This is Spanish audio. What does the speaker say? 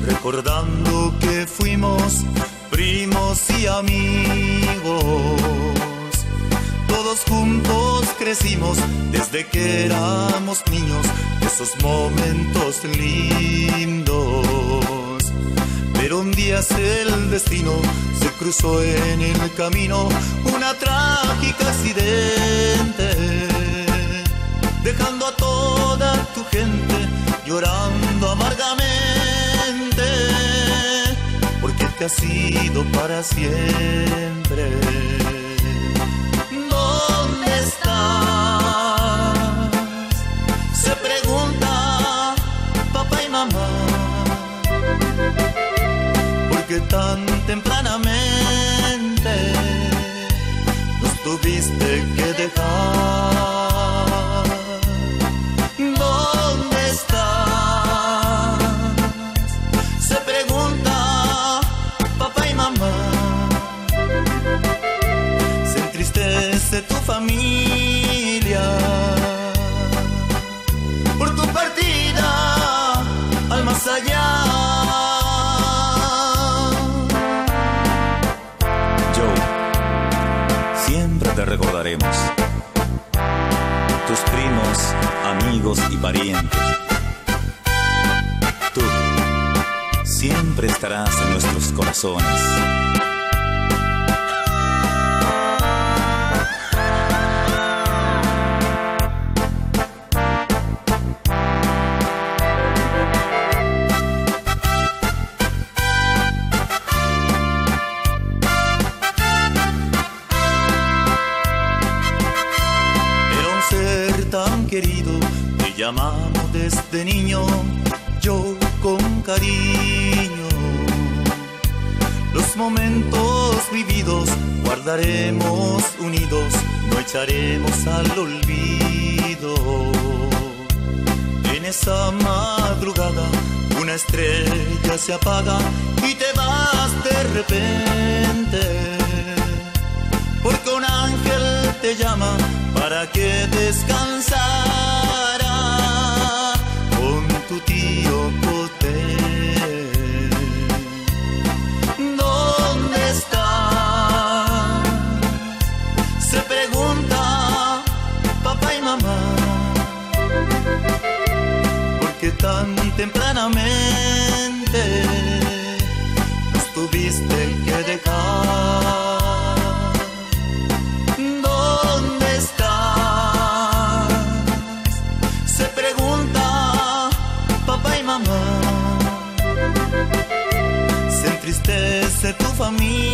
recordando que fuimos primos y amigos. Todos juntos crecimos desde que éramos niños, esos momentos lindos. Pero un día el destino se cruzó en el camino, una trágica accidente, dejando a toda tu gente llorando amargamente, porque te has ido para siempre. ¿Dónde estás? Se pregunta papá y mamá, porque tan tempranamente nos tuviste que dejar. ¿Dónde estás? Se pregunta papá y mamá. Se entristece tu familia por tu partida al más allá. Te recordaremos, tus primos, amigos y parientes. Tú siempre estarás en nuestros corazones. Tan querido, te llamamos desde niño, yo con cariño. Los momentos vividos guardaremos unidos, no echaremos al olvido. En esa madrugada una estrella se apaga y te vas de repente, porque un ángel te llama para que descansara con tu tío Coté. ¿Dónde estás? Se pregunta papá y mamá, porque tan tempranamente nos tuviste que dejar. Se entristece tu familia